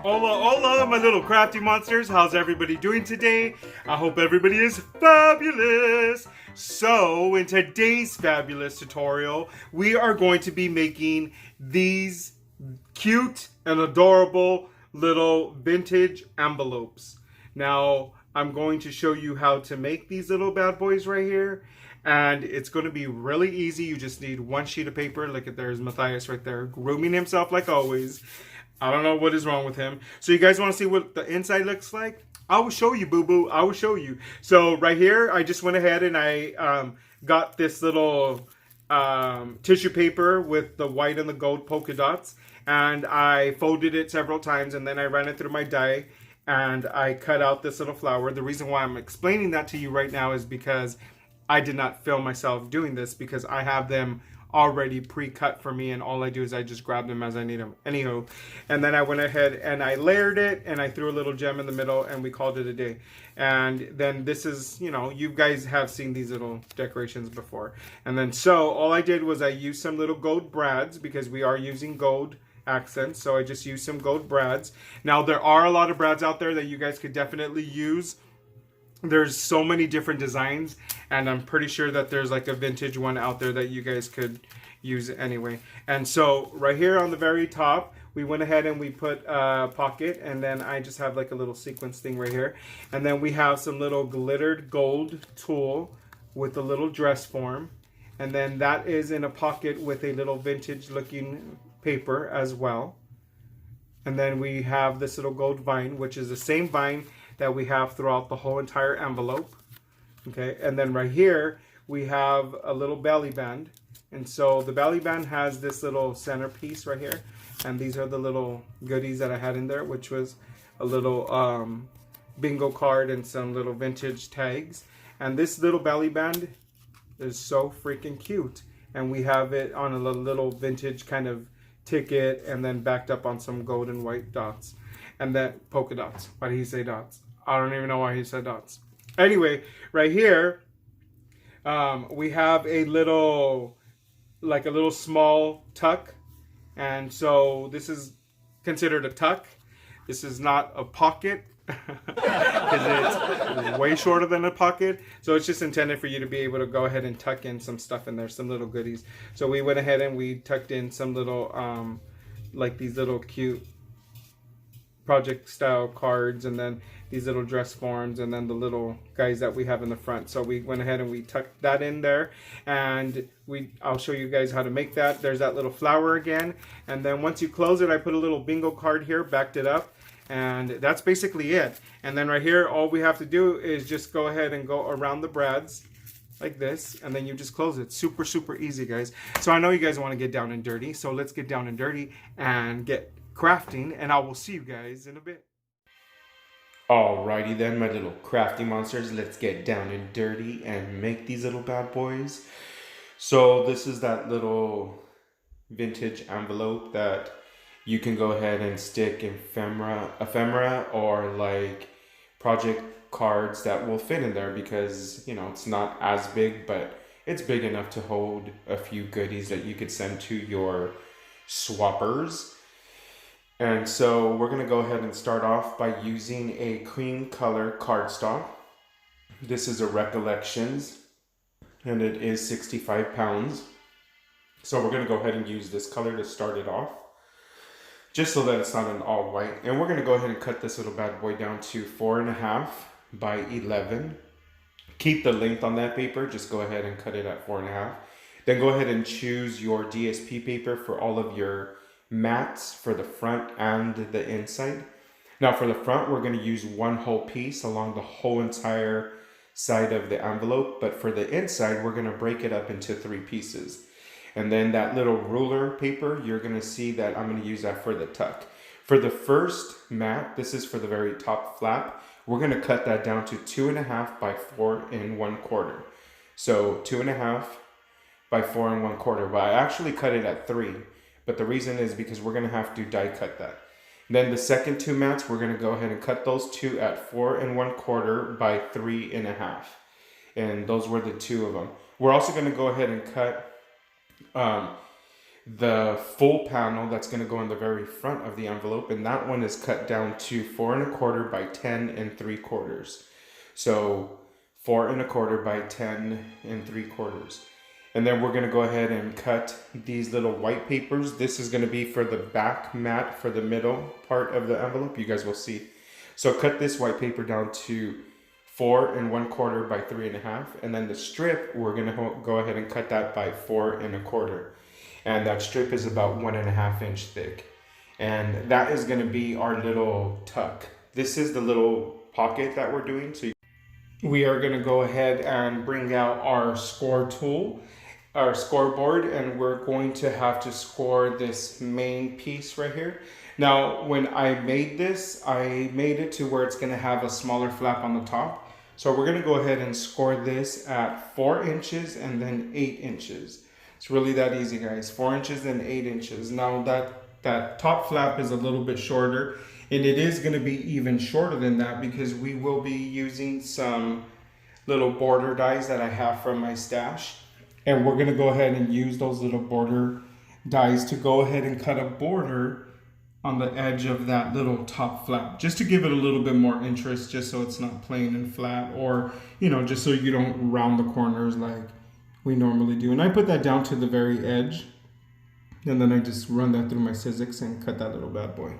Hola, hola, my little crafty monsters. How's everybody doing today? I hope everybody is fabulous. So, in today's fabulous tutorial, we are going to be making these cute and adorable little vintage envelopes. Now, I'm going to show you how to make these little bad boys right here. And it's going to be really easy. You just need one sheet of paper. Look at there's Matthias right there, grooming himself like always. I don't know what is wrong with him. So you guys want to see what the inside looks like? I will show you, boo-boo. I will show you. So right here, I just went ahead and I got this little tissue paper with the white and the gold polka dots. And I folded it several times and then I ran it through my die. And I cut out this little flower. The reason why I'm explaining that to you right now is because I did not film myself doing this because I have them already pre-cut for me and all I do is I just grab them as I need them. Anywho, and then I went ahead and I layered it and I threw a little gem in the middle and we called it a day. And then this is, you know, you guys have seen these little decorations before. And then so all I did was I used some little gold brads because we are using gold accents. So I just used some gold brads. Now there are a lot of brads out there that you guys could definitely use. There's so many different designs and I'm pretty sure that there's like a vintage one out there that you guys could use anyway. And so right here on the very top we went ahead and we put a pocket and then I just have like a little sequence thing right here. And then we have some little glittered gold tulle with a little dress form. And then that is in a pocket with a little vintage looking paper as well. And then we have this little gold vine, which is the same vine that we have throughout the whole entire envelope. Okay, and then right here we have a little belly band. And so the belly band has this little centerpiece right here. And these are the little goodies that I had in there, which was a little bingo card and some little vintage tags. And this little belly band is so freaking cute. And we have it on a little vintage kind of ticket and then backed up on some gold and white dots. And then polka dots. Why did he say dots? I don't even know why he said dots. Anyway, right here, we have a little, like a little small tuck. And so this is considered a tuck. This is not a pocket because it's way shorter than a pocket. So it's just intended for you to be able to go ahead and tuck in some stuff in there, some little goodies. So we went ahead and we tucked in some little, like these little cute project style cards and then these little dress forms and then the little guys that we have in the front. So we went ahead and we tucked that in there and I'll show you guys how to make that. There's that little flower again. And then once you close it, I put a little bingo card here, backed it up. And that's basically it. And then right here, all we have to do is just go ahead and go around the brads like this. And then you just close it. Super, super easy, guys. So I know you guys want to get down and dirty. So let's get down and dirty and get crafting, and I will see you guys in a bit. Alrighty then, my little crafty monsters, let's get down and dirty and make these little bad boys. So this is that little vintage envelope that you can go ahead and stick ephemera or like project cards that will fit in there because, you know, it's not as big, but it's big enough to hold a few goodies that you could send to your swappers. And so we're going to go ahead and start off by using a cream color cardstock. This is a Recollections and it is 65 pounds. So we're going to go ahead and use this color to start it off, just so that it's not an all white. And we're going to go ahead and cut this little bad boy down to 4.5 by 11. Keep the length on that paper, just go ahead and cut it at 4.5. Then go ahead and choose your DSP paper for all of your mats for the front and the inside. Now for the front, we're going to use one whole piece along the whole entire side of the envelope, but for the inside we're going to break it up into 3 pieces. And then that little ruler paper, you're going to see that I'm going to use that for the tuck. For the first mat, this is for the very top flap, we're going to cut that down to 2.5 by 4 1/4. So 2.5 by 4 1/4, but I actually cut it at 3. But the reason is because we're going to have to die cut that. Then the second 2 mats, we're going to go ahead and cut those 2 at 4 1/4 by 3.5. And those were the 2 of them. We're also going to go ahead and cut the full panel that's going to go in the very front of the envelope, and that one is cut down to 4 1/4 by 10 3/4. So 4 1/4 by 10 3/4. And then we're going to go ahead and cut these little white papers. This is going to be for the back mat for the middle part of the envelope. You guys will see. So cut this white paper down to 4 1/4 by 3 1/2. And then the strip, we're going to go ahead and cut that by 4 1/4. And that strip is about 1 1/2 inch thick. And that is going to be our little tuck. This is the little pocket that we're doing. So we are going to go ahead and bring out our score tool, our scoreboard, and we're going to have to score this main piece right here. Now, when I made this, I made it to where it's going to have a smaller flap on the top. So we're going to go ahead and score this at 4 inches and then 8 inches. It's really that easy, guys. 4 inches and 8 inches. Now that top flap is a little bit shorter, and it is going to be even shorter than that because we will be using some little border dies that I have from my stash. And we're going to go ahead and use those little border dies to go ahead and cut a border on the edge of that little top flap, just to give it a little bit more interest, just so it's not plain and flat, or, you know, just so you don't round the corners like we normally do. And I put that down to the very edge, and then I just run that through my Sizzix and cut that little bad boy.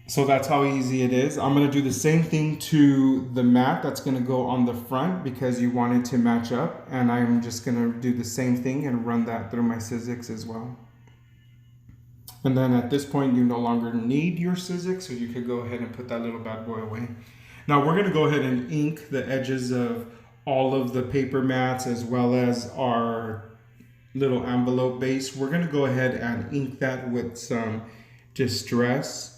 So that's how easy it is. I'm going to do the same thing to the mat that's going to go on the front because you want it to match up. And I'm just going to do the same thing and run that through my Sizzix as well. And then at this point, you no longer need your Sizzix, so you could go ahead and put that little bad boy away. Now we're going to go ahead and ink the edges of all of the paper mats as well as our little envelope base. We're going to go ahead and ink that with some Distress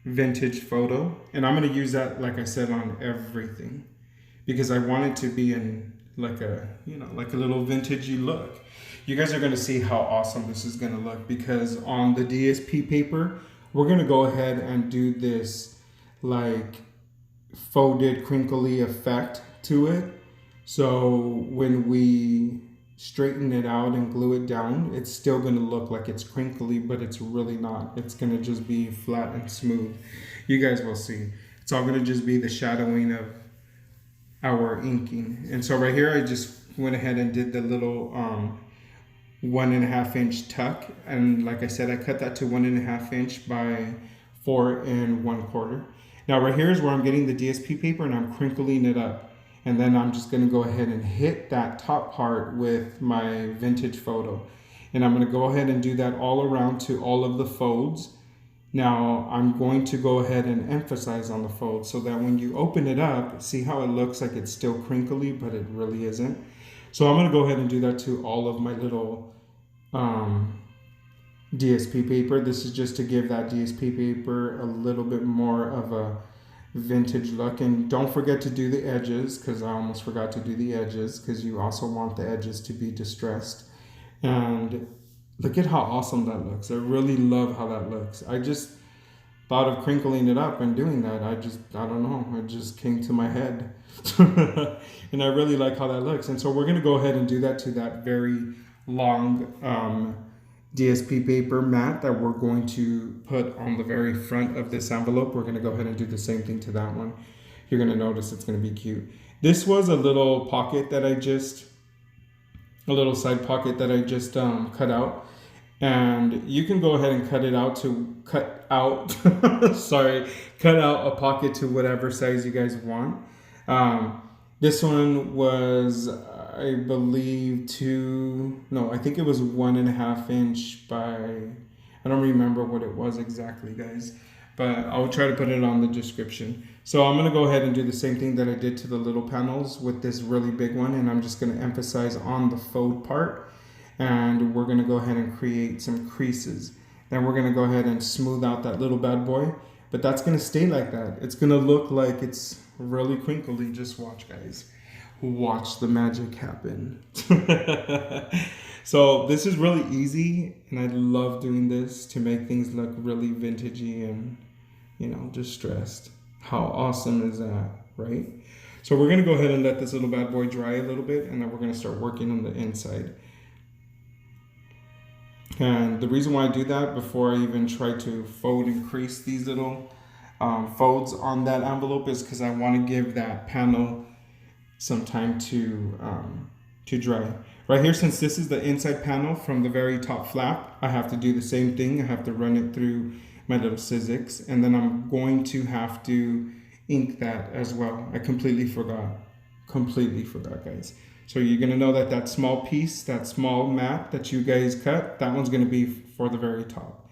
Vintage Photo, and I'm going to use that, like I said, on everything because I want it to be in like a, you know, like a little vintagey look. You guys are going to see how awesome this is going to look because on the DSP paper, we're going to go ahead and do this like folded crinkly effect to it. So when we straighten it out and glue it down, it's still going to look like it's crinkly, but it's really not. It's going to just be flat and smooth. You guys will see. It's all going to just be the shadowing of our inking. And so right here, I just went ahead and did the little 1 1/2 inch tuck. And like I said, I cut that to 1 1/2 inch by 4 1/4. Now right here is where I'm getting the DSP paper and I'm crinkling it up. And then I'm just going to go ahead and hit that top part with my Vintage Photo. And I'm going to go ahead and do that all around to all of the folds. Now I'm going to go ahead and emphasize on the folds so that when you open it up, see how it looks like it's still crinkly, but it really isn't. So I'm going to go ahead and do that to all of my little DSP paper. This is just to give that DSP paper a little bit more of a vintage look. And don't forget to do the edges, because I almost forgot to do the edges, because you also want the edges to be distressed. And look at how awesome that looks. I really love how that looks. I just thought of crinkling it up and doing that. I don't know, it just came to my head. And I really like how that looks. And so we're going to go ahead and do that to that very long DSP paper mat that we're going to put on the very front of this envelope. We're going to go ahead and do the same thing to that one. You're going to notice it's going to be cute. This was a little pocket that a little side pocket that I just cut out. And you can go ahead and cut out a pocket to whatever size you guys want. This one was, I believe, I think it was 1.5 inch by, I don't remember what it was exactly, guys, but I'll try to put it on the description. So I'm going to go ahead and do the same thing that I did to the little panels with this really big one, and I'm just going to emphasize on the fold part, and we're going to go ahead and create some creases. Then we're going to go ahead and smooth out that little bad boy, but that's going to stay like that. It's going to look like it's really crinkly. Just watch, guys. Watch the magic happen. So this is really easy, and I love doing this to make things look really vintagey and, you know, distressed. How awesome is that, right? So we're going to go ahead and let this little bad boy dry a little bit, and then we're going to start working on the inside. And the reason why I do that before I even try to fold and crease these little folds on that envelope is because I want to give that panel some time to dry. Right here, since this is the inside panel from the very top flap, I have to do the same thing. I have to run it through my little Sizzix, and then I'm going to have to ink that as well. I completely forgot, guys. So you're gonna know that that small piece, that small map that you guys cut, that one's gonna be for the very top.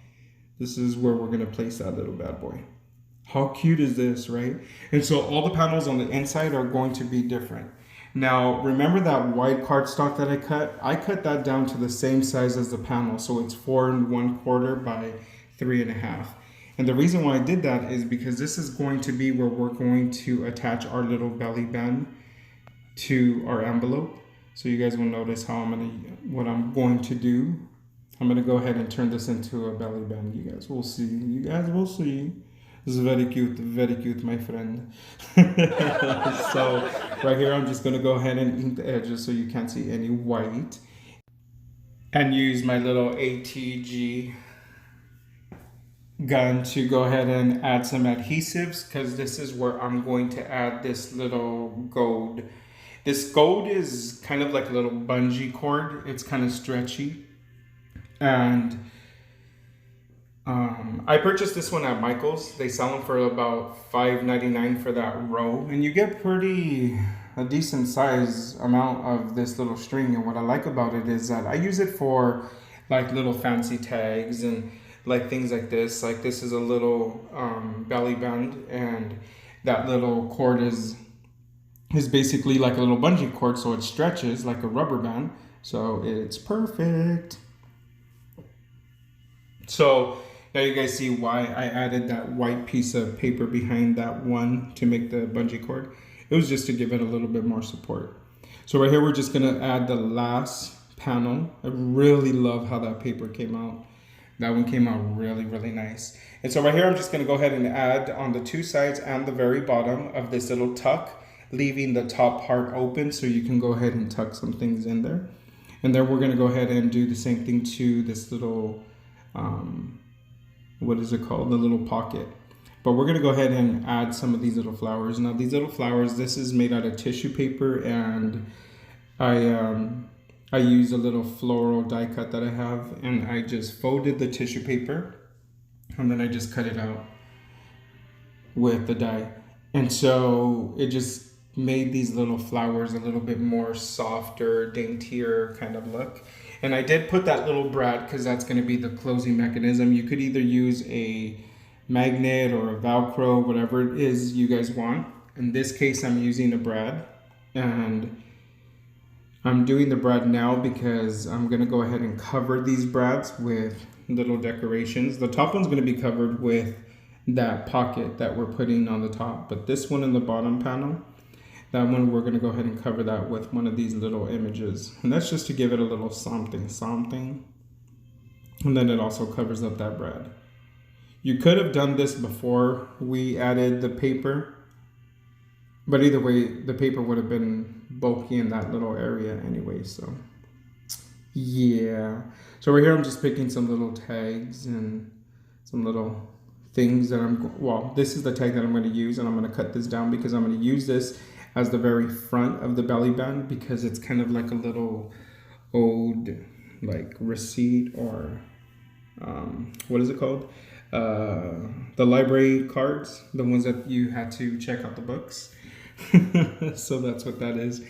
This is where we're gonna place that little bad boy. How cute is this, right? And so all the panels on the inside are going to be different. Now, remember that white cardstock that I cut? I cut that down to the same size as the panel. So it's 4 1/4 by 3 1/2. And the reason why I did that is because this is going to be where we're going to attach our little belly band to our envelope. So you guys will notice what I'm going to do. I'm gonna go ahead and turn this into a belly band. You guys will see. This is very cute, my friend. So right here, I'm just gonna go ahead and ink the edges so you can't see any white. And use my little ATG gun to go ahead and add some adhesives, because this is where I'm going to add this little gold. This gold is kind of like a little bungee cord. It's kind of stretchy. And I purchased this one at Michael's. They sell them for about $5.99 for that row. And you get a decent size amount of this little string. And what I like about it is that I use it for like little fancy tags and like things like this. Like this is a little belly band, and that little cord is basically like a little bungee cord, so it stretches like a rubber band. So it's perfect. So now you guys see why I added that white piece of paper behind that one to make the bungee cord. It was just to give it a little bit more support. So right here, we're just gonna add the last panel. I really love how that paper came out. That one came out really, really nice. And so right here, I'm just gonna go ahead and add on the two sides and the very bottom of this little tuck, leaving the top part open so you can go ahead and tuck some things in there. And then we're gonna go ahead and do the same thing to this little, what is it called? The little pocket. But we're gonna go ahead and add some of these little flowers. Now these little flowers, this is made out of tissue paper, and I use a little floral die cut that I have, and I just folded the tissue paper and then I just cut it out with the die. And so it just made these little flowers a little bit more softer, daintier kind of look. And I did put that little brad because that's going to be the closing mechanism. You could either use a magnet or a Velcro, whatever it is you guys want. In this case, I'm using a brad, and I'm doing the brad now because I'm going to go ahead and cover these brads with little decorations. The top one's going to be covered with that pocket that we're putting on the top, but this one in the bottom panel, that one we're going to go ahead and cover that with one of these little images, and that's just to give it a little something. And then it also covers up that brad. You could have done this before we added the paper, but either way, the paper would have been bulky in that little area anyway. So yeah, so right here I'm just picking some little tags and some little things that this is the tag that I'm going to use, and I'm going to cut this down because I'm going to use this as the very front of the belly band, because it's kind of like a little old like receipt, or what is it called? The library cards, the ones that you had to check out the books. So that's what that is.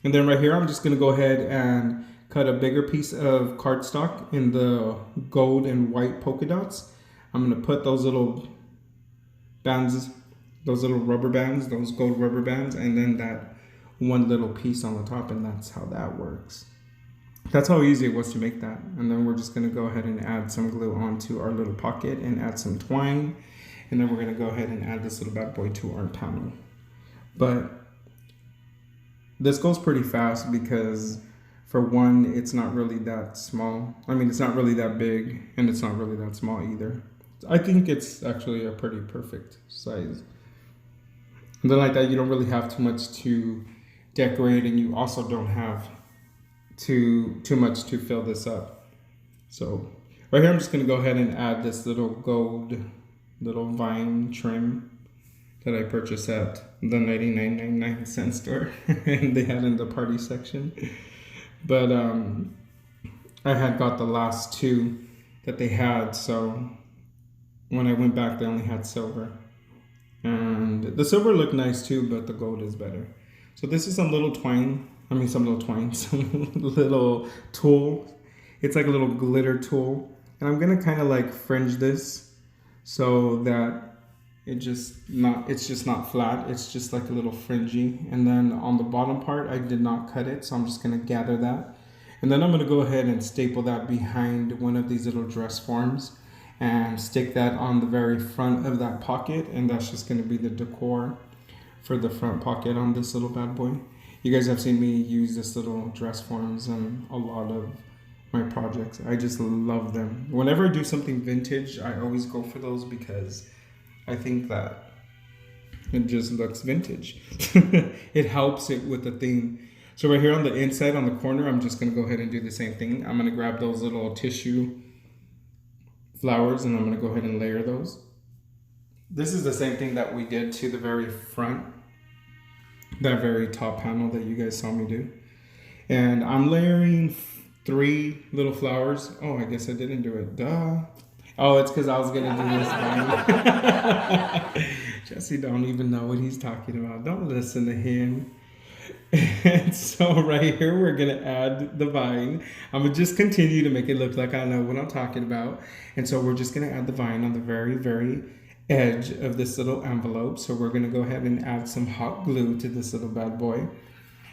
And then right here, I'm just going to go ahead and cut a bigger piece of cardstock in the gold and white polka dots. I'm going to put those little bands, those little rubber bands, those gold rubber bands, and then that one little piece on the top, and that's how that works. That's how easy it was to make that. And then we're just going to go ahead and add some glue onto our little pocket and add some twine. And then we're going to go ahead and add this little bad boy to our panel. But this goes pretty fast because, for one, it's not really that small. I mean, it's not really that big, and it's not really that small either. I think it's actually a pretty perfect size. And then like that, you don't really have too much to decorate, and you also don't have too much to fill this up. So Right here, I'm just going to go ahead and add this little gold little vine trim that I purchased at the 99.99 store and they had in the party section. But I had got the last two that they had, so when I went back they only had silver. And the silver looked nice too, but the gold is better. So this is some little some little tool. It's like a little glitter tool. And I'm gonna kind of like fringe this so that it's just not flat. It's just like a little fringy. And then on the bottom part, I did not cut it, so I'm just gonna gather that. And then I'm gonna go ahead and staple that behind one of these little dress forms and stick that on the very front of that pocket. And that's just gonna be the decor for the front pocket on this little bad boy. You guys have seen me use this little dress forms on a lot of my projects. I just love them. Whenever I do something vintage, I always go for those because I think that it just looks vintage. It helps it with the theme. So right here on the inside, on the corner, I'm just gonna go ahead and do the same thing. I'm gonna grab those little tissue flowers and I'm gonna go ahead and layer those. This is the same thing that we did to the very front, that very top panel that you guys saw me do. And I'm layering 3 little flowers. Oh, I guess I didn't do it. Duh. Oh, it's because I was gonna do this vine. Jesse don't even know what he's talking about. Don't listen to him. And so right here, we're gonna add the vine. I'm gonna just continue to make it look like I know what I'm talking about. And so we're just gonna add the vine on the very, very edge of this little envelope. So we're gonna go ahead and add some hot glue to this little bad boy.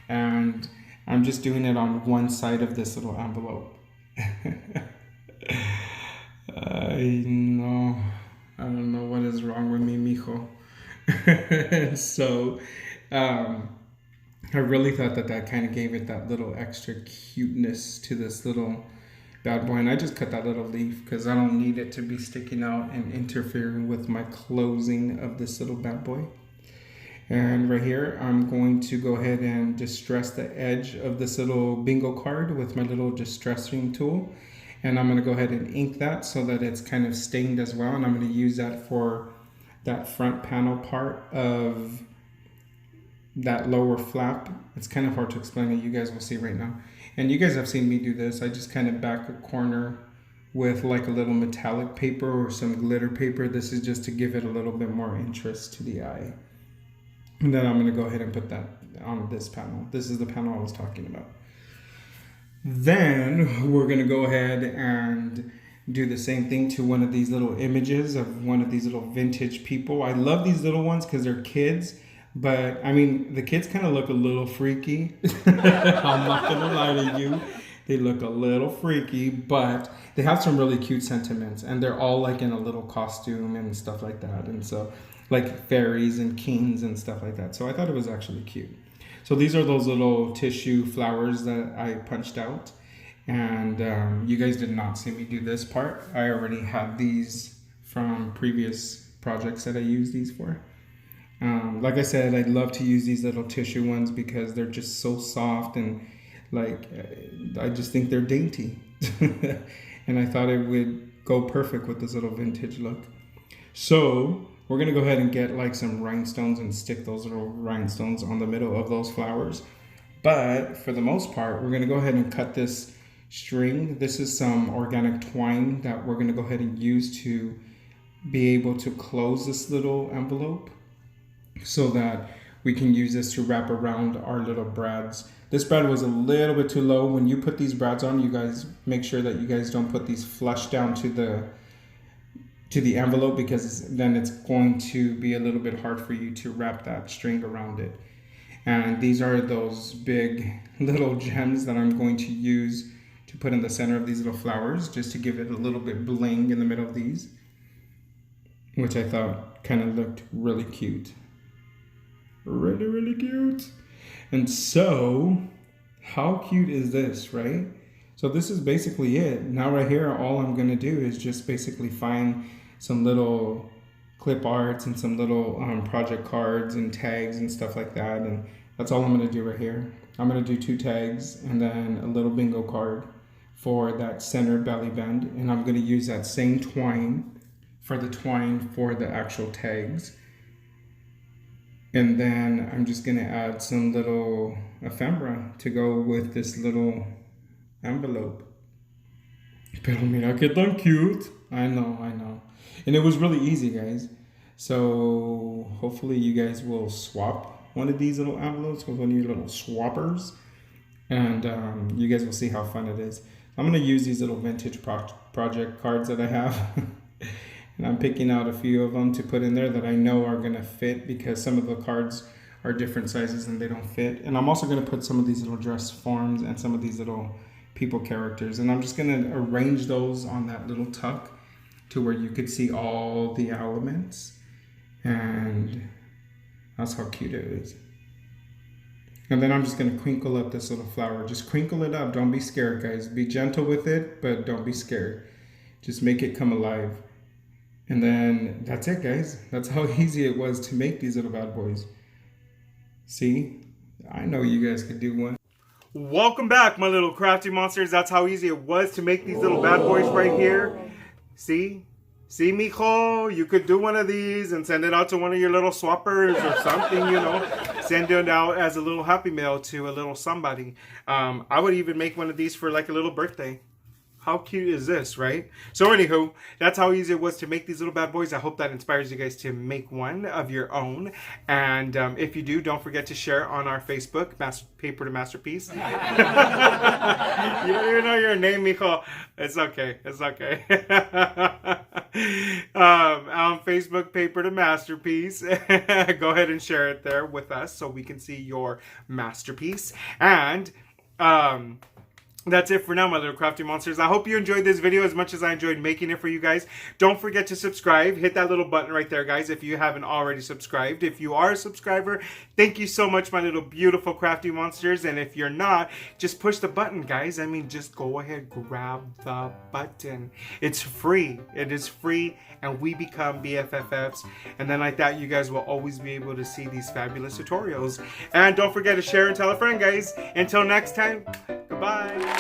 And I'm just doing it on one side of this little envelope. I don't know what is wrong with me, mijo. So, I really thought that kind of gave it that little extra cuteness to this little bad boy. And I just cut that little leaf because I don't need it to be sticking out and interfering with my closing of this little bad boy. And right here, I'm going to go ahead and distress the edge of this little bingo card with my little distressing tool. And I'm going to go ahead and ink that so that it's kind of stained as well. And I'm going to use that for that front panel part of that lower flap. It's kind of hard to explain it. You guys will see right now. And you guys have seen me do this. I just kind of back a corner with like a little metallic paper or some glitter paper. This is just to give it a little bit more interest to the eye. And then I'm going to go ahead and put that on this panel. This is the panel I was talking about. Then we're going to go ahead and do the same thing to one of these little images of one of these little vintage people. I love these little ones because they're kids. But, I mean, the kids kind of look a little freaky. I'm not going to lie to you. They look a little freaky, but they have some really cute sentiments. And they're all like in a little costume and stuff like that. And so, like fairies and kings and stuff like that. So I thought it was actually cute. So these are those little tissue flowers that I punched out. And you guys did not see me do this part. I already had these from previous projects that I used these for. Like I said, I'd love to use these little tissue ones because they're just so soft and like I just think they're dainty. And I thought it would go perfect with this little vintage look. So we're gonna go ahead and get like some rhinestones and stick those little rhinestones on the middle of those flowers. But for the most part, we're gonna go ahead and cut this string. This is some organic twine that we're gonna go ahead and use to be able to close this little envelope, so that we can use this to wrap around our little brads. This brad was a little bit too low. When you put these brads on, you guys make sure that you guys don't put these flush down to the envelope, because then it's going to be a little bit hard for you to wrap that string around it. And these are those big little gems that I'm going to use to put in the center of these little flowers, just to give it a little bit bling in the middle of these, which I thought kind of looked really cute. Really, really cute. And so, how cute is this, right? So this is basically it. Now right here, all I'm gonna do is just basically find some little clip arts and some little project cards and tags and stuff like that. And that's all I'm gonna do right here. I'm gonna do 2 tags and then a little bingo card for that center belly band, and I'm going to use that same twine for the actual tags. And then I'm just going to add some little ephemera to go with this little envelope. Pero mira que tan cute. I know. And it was really easy, guys. So hopefully you guys will swap one of these little envelopes with one of your little swappers. And you guys will see how fun it is. I'm going to use these little vintage project cards that I have. And I'm picking out a few of them to put in there that I know are going to fit, because some of the cards are different sizes and they don't fit. And I'm also going to put some of these little dress forms and some of these little people characters. And I'm just going to arrange those on that little tuck to where you could see all the elements. And that's how cute it is. And then I'm just going to crinkle up this little flower. Just crinkle it up. Don't be scared, guys. Be gentle with it, but don't be scared. Just make it come alive. And then that's it, guys. That's how easy it was to make these little bad boys. See? I know you guys could do one. Welcome back, my little crafty monsters. That's how easy it was to make these little bad boys right here. See? See, mijo? You could do one of these and send it out to one of your little swappers or something, you know. Send it out as a little happy mail to a little somebody. I would even make one of these for like a little birthday. How cute is this, right? So anywho, that's how easy it was to make these little bad boys. I hope that inspires you guys to make one of your own. And if you do, don't forget to share on our Facebook, Paper to Masterpiece. You don't even know your name, mijo. It's okay. It's okay. On Facebook, Paper to Masterpiece. Go ahead and share it there with us so we can see your masterpiece. And that's it for now, my little crafty monsters. I hope you enjoyed this video as much as I enjoyed making it for you guys. Don't forget to subscribe. Hit that little button right there, guys, if you haven't already subscribed. If you are a subscriber, thank you so much, my little beautiful crafty monsters. And if you're not, just push the button, guys. I mean, just go ahead, grab the button. It's free. It is free, and we become BFFs. And then like that, you guys will always be able to see these fabulous tutorials. And don't forget to share and tell a friend, guys. Until next time, goodbye.